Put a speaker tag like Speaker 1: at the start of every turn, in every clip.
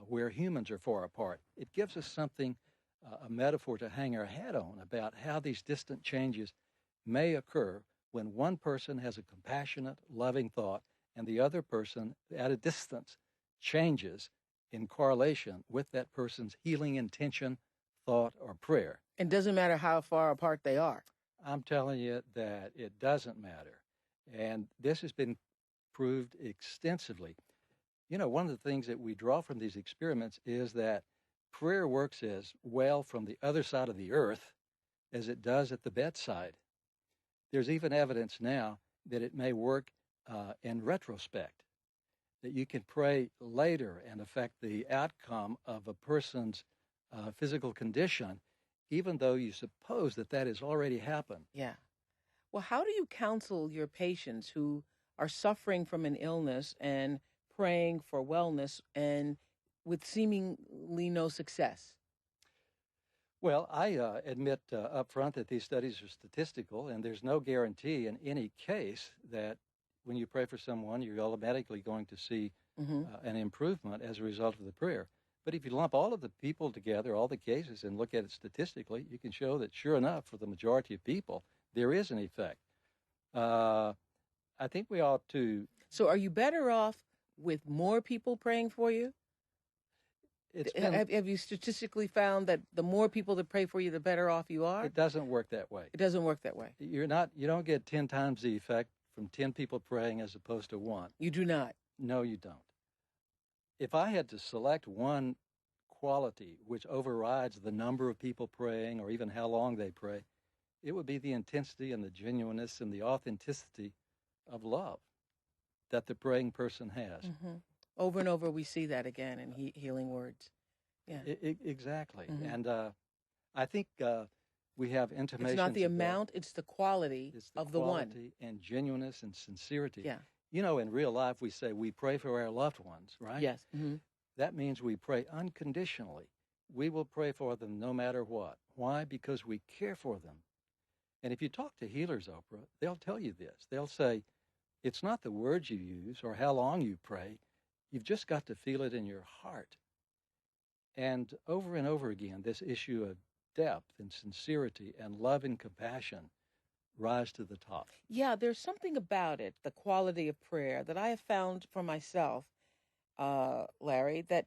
Speaker 1: where humans are far apart. It gives us something, a metaphor to hang our hat on about how these distant changes may occur when one person has a compassionate, loving thought and the other person at a distance changes in correlation with that person's healing intention, thought, or prayer.
Speaker 2: It doesn't matter how far apart they are.
Speaker 1: I'm telling you that it doesn't matter. And this has been proved extensively. You know, one of the things that we draw from these experiments is that prayer works as well from the other side of the earth as it does at the bedside. There's even evidence now that it may work in retrospect, that you can pray later and affect the outcome of a person's physical condition, even though you suppose that that has already happened.
Speaker 2: Yeah. Well, how do you counsel your patients who are suffering from an illness and praying for wellness and with seemingly no success?
Speaker 1: Well, I admit up front that these studies are statistical, and there's no guarantee in any case that when you pray for someone, you're automatically going to see an improvement as a result of the prayer. But if you lump all of the people together, all the cases, and look at it statistically, you can show that sure enough, for the majority of people, there is an effect. I think we ought to...
Speaker 2: So are you better off with more people praying for you? Have you statistically found that the more people that pray for you, the better off you are?
Speaker 1: It doesn't work that way.
Speaker 2: It doesn't work that way.
Speaker 1: You don't get 10 times the effect from 10 people praying as opposed to one.
Speaker 2: You do not?
Speaker 1: No, you don't. If I had to select one quality which overrides the number of people praying or even how long they pray, it would be the intensity and the genuineness and the authenticity of love that the praying person has.
Speaker 2: Mm-hmm. Over and over, we see that again in healing words. Yeah,
Speaker 1: exactly. Mm-hmm. And I think we have intimations.
Speaker 2: It's not the amount; it's the quality of the one.
Speaker 1: And genuineness and sincerity.
Speaker 2: Yeah.
Speaker 1: You know, in real life, we say we pray for our loved ones, right?
Speaker 2: Yes. Mm-hmm.
Speaker 1: That means we pray unconditionally. We will pray for them no matter what. Why? Because we care for them. And if you talk to healers, Oprah, they'll tell you this. They'll say, it's not the words you use or how long you pray. You've just got to feel it in your heart. And over again, this issue of depth and sincerity and love and compassion rise to the top.
Speaker 2: Yeah, there's something about it, the quality of prayer, that I have found for myself, Larry, that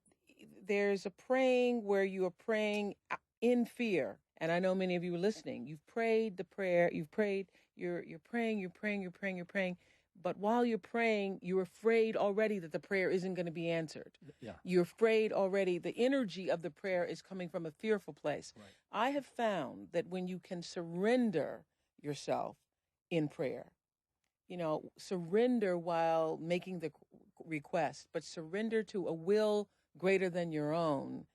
Speaker 2: there's a praying where you are praying in fear. And I know many of you are listening. You've prayed the prayer, you're praying. But while you're praying, you're afraid already that the prayer isn't going to be answered.
Speaker 1: Yeah.
Speaker 2: You're afraid already. The energy of the prayer is coming from a fearful place.
Speaker 1: Right.
Speaker 2: I have found that when you can surrender yourself in prayer, surrender while making the request, but surrender to a will greater than your own,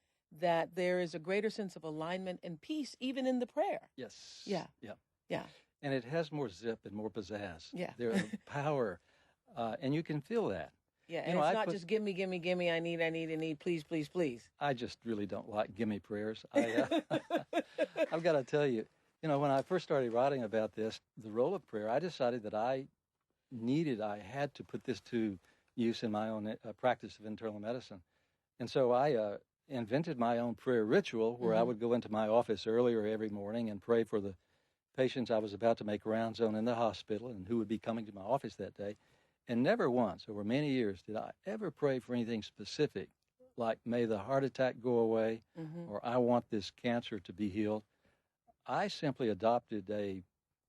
Speaker 2: that there is a greater sense of alignment and peace even in the prayer.
Speaker 1: Yes.
Speaker 2: Yeah.
Speaker 1: Yeah.
Speaker 2: Yeah.
Speaker 1: And it has more zip and more pizzazz.
Speaker 2: Yeah.
Speaker 1: There's power, and you can feel that.
Speaker 2: Yeah, and it's not just gimme, I need, please.
Speaker 1: I just really don't like gimme prayers. I've got to tell you, when I first started writing about this, the role of prayer, I decided that I had to put this to use in my own practice of internal medicine. And so I invented my own prayer ritual where I would go into my office earlier every morning and pray for the patients I was about to make rounds on in the hospital and who would be coming to my office that day. And never once over many years did I ever pray for anything specific, like may the heart attack go away or I want this cancer to be healed. I simply adopted a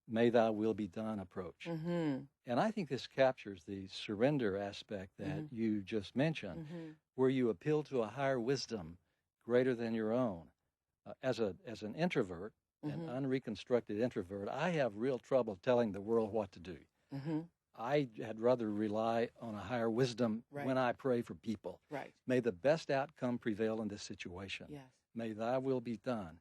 Speaker 1: may thy will be done approach. And I think this captures the surrender aspect that you just mentioned, where you appeal to a higher wisdom greater than your own. As an introvert, an unreconstructed introvert, I have real trouble telling the world what to do. I had rather rely on a higher wisdom when I pray for people.
Speaker 2: Right.
Speaker 1: May the best outcome prevail in this situation.
Speaker 2: Yes.
Speaker 1: May thy will be done.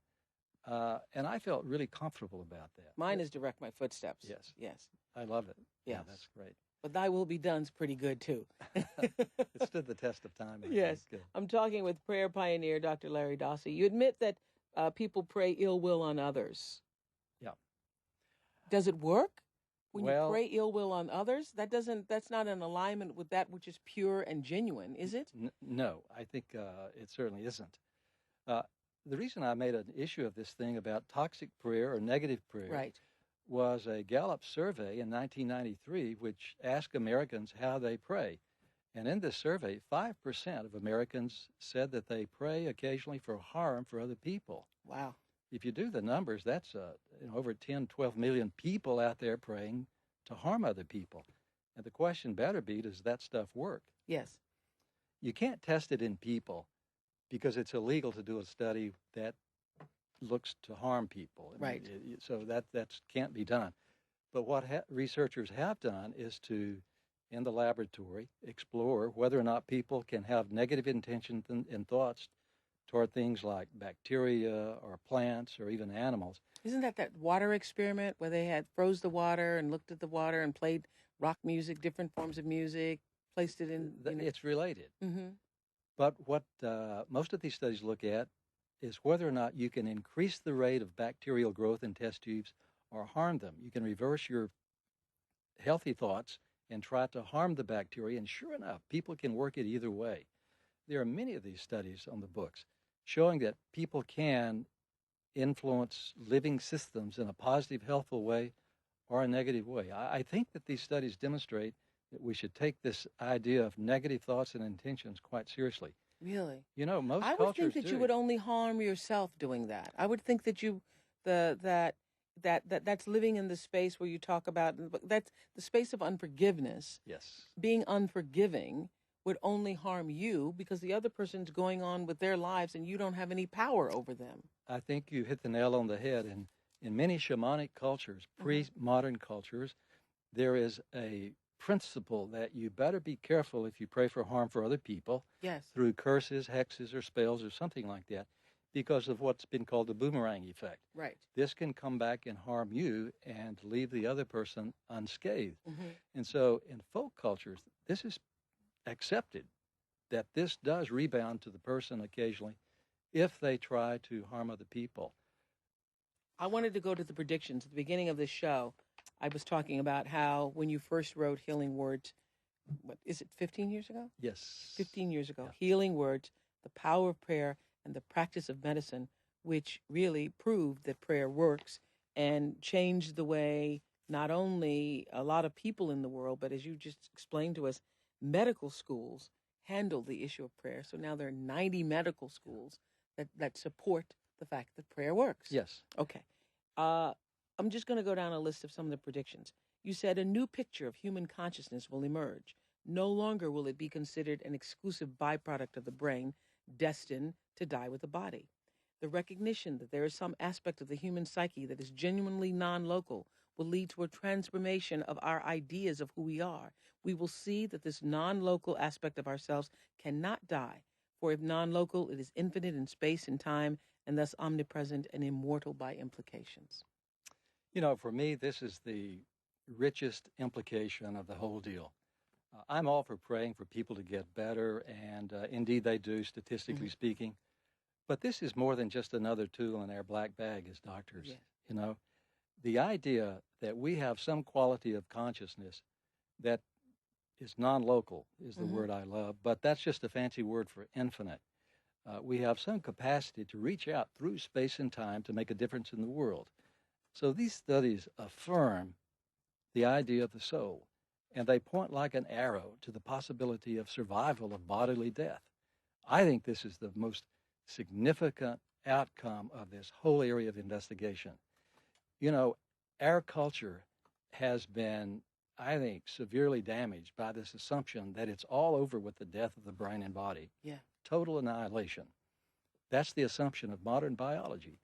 Speaker 1: And I felt really comfortable about that.
Speaker 2: Mine is direct my footsteps.
Speaker 1: Yes.
Speaker 2: Yes.
Speaker 1: I love it.
Speaker 2: Yes.
Speaker 1: Yeah, that's great.
Speaker 2: But thy will be done's pretty good, too.
Speaker 1: It stood the test of time.
Speaker 2: Yes. I'm talking with prayer pioneer, Dr. Larry Dossey. You admit that people pray ill will on others.
Speaker 1: Yeah.
Speaker 2: Does it work? When you
Speaker 1: Well,
Speaker 2: pray ill will on others, that's not in alignment with that which is pure and genuine, is it?
Speaker 1: no, I think it certainly isn't. Uh, the reason I made an issue of this thing about toxic prayer or negative prayer
Speaker 2: Right.
Speaker 1: was a Gallup survey in 1993, which asked Americans how they pray. And in this survey, 5% of Americans said that they pray occasionally for harm for other people.
Speaker 2: Wow.
Speaker 1: If you do the numbers, that's over 10, 12 million people out there praying to harm other people. And the question better be, does that stuff work?
Speaker 2: Yes.
Speaker 1: You can't test it in people because it's illegal to do a study that looks to harm people. I mean,
Speaker 2: Right.
Speaker 1: so that can't be done. But what researchers have done is to, in the laboratory, explore whether or not people can have negative intentions and thoughts toward things like bacteria or plants or even animals.
Speaker 2: Isn't that water experiment where they had froze the water and looked at the water and played rock music, different forms of music, placed it in,
Speaker 1: It's related.
Speaker 2: Mm-hmm.
Speaker 1: But what most of these studies look at is whether or not you can increase the rate of bacterial growth in test tubes or harm them. You can reverse your healthy thoughts and try to harm the bacteria, and sure enough, people can work it either way. There are many of these studies on the books showing that people can influence living systems in a positive, healthful way or a negative way. I think that these studies demonstrate that we should take this idea of negative thoughts and intentions quite seriously.
Speaker 2: Really?
Speaker 1: You know, most
Speaker 2: I would
Speaker 1: cultures
Speaker 2: think that
Speaker 1: do.
Speaker 2: you would only harm yourself doing that. I would think that that's living in the space where you talk about that's the space of unforgiveness.
Speaker 1: Yes.
Speaker 2: Being unforgiving would only harm you because the other person's going on with their lives and you don't have any power over them.
Speaker 1: I think you hit the nail on the head. And in many shamanic cultures, pre-modern cultures, there is a principle that you better be careful if you pray for harm for other people.
Speaker 2: Yes.
Speaker 1: Through curses, hexes, or spells or something like that, because of what's been called the boomerang effect.
Speaker 2: Right.
Speaker 1: This can come back and harm you and leave the other person unscathed.
Speaker 2: Mm-hmm.
Speaker 1: And so in folk cultures, this is accepted that this does rebound to the person occasionally if they try to harm other people.
Speaker 2: I wanted to go to the predictions. At the beginning of this show, I was talking about how when you first wrote Healing Words, what is it, 15 years ago?
Speaker 1: Yes.
Speaker 2: 15 years ago.
Speaker 1: Yeah.
Speaker 2: Healing Words, the power of prayer and the practice of medicine, which really proved that prayer works and changed the way not only a lot of people in the world, but as you just explained to us, medical schools handle the issue of prayer. So now there are 90 medical schools that support the fact that prayer works.
Speaker 1: Yes.
Speaker 2: Okay. I'm just going to go down a list of some of the predictions. You said a new picture of human consciousness will emerge. No longer will it be considered an exclusive byproduct of the brain, destined to die with the body. The recognition that there is some aspect of the human psyche that is genuinely non-local will lead to a transformation of our ideas of who we are. We will see that this non-local aspect of ourselves cannot die, for if non-local, it is infinite in space and time, and thus omnipresent and immortal by implications.
Speaker 1: You know, for me, this is the richest implication of the whole deal. I'm all for praying for people to get better, and indeed they do, statistically speaking. But this is more than just another tool in our black bag as doctors.
Speaker 2: Yes.
Speaker 1: You know, the idea that we have some quality of consciousness that is non-local is the word I love, but that's just a fancy word for infinite. We have some capacity to reach out through space and time to make a difference in the world. So these studies affirm the idea of the soul, and they point like an arrow to the possibility of survival of bodily death. I think this is the most significant outcome of this whole area of investigation. You know, our culture has been, I think, severely damaged by this assumption that it's all over with the death of the brain and body.
Speaker 2: Yeah.
Speaker 1: Total annihilation. That's the assumption of modern biology.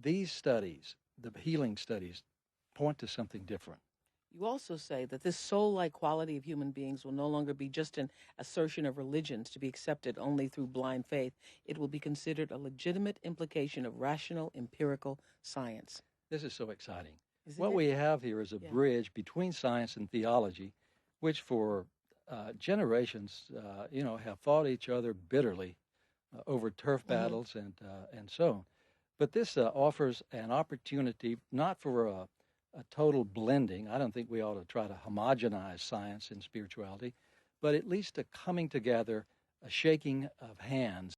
Speaker 1: These studies, the healing studies, point to something different.
Speaker 2: You also say that this soul-like quality of human beings will no longer be just an assertion of religions to be accepted only through blind faith. It will be considered a legitimate implication of rational, empirical science.
Speaker 1: This is so exciting.
Speaker 2: Isn't
Speaker 1: What
Speaker 2: it?
Speaker 1: we have here is a bridge between science and theology, which for generations, have fought each other bitterly over turf battles and so on. But this offers an opportunity not for a total blending. I don't think we ought to try to homogenize science and spirituality, but at least a coming together, a shaking of hands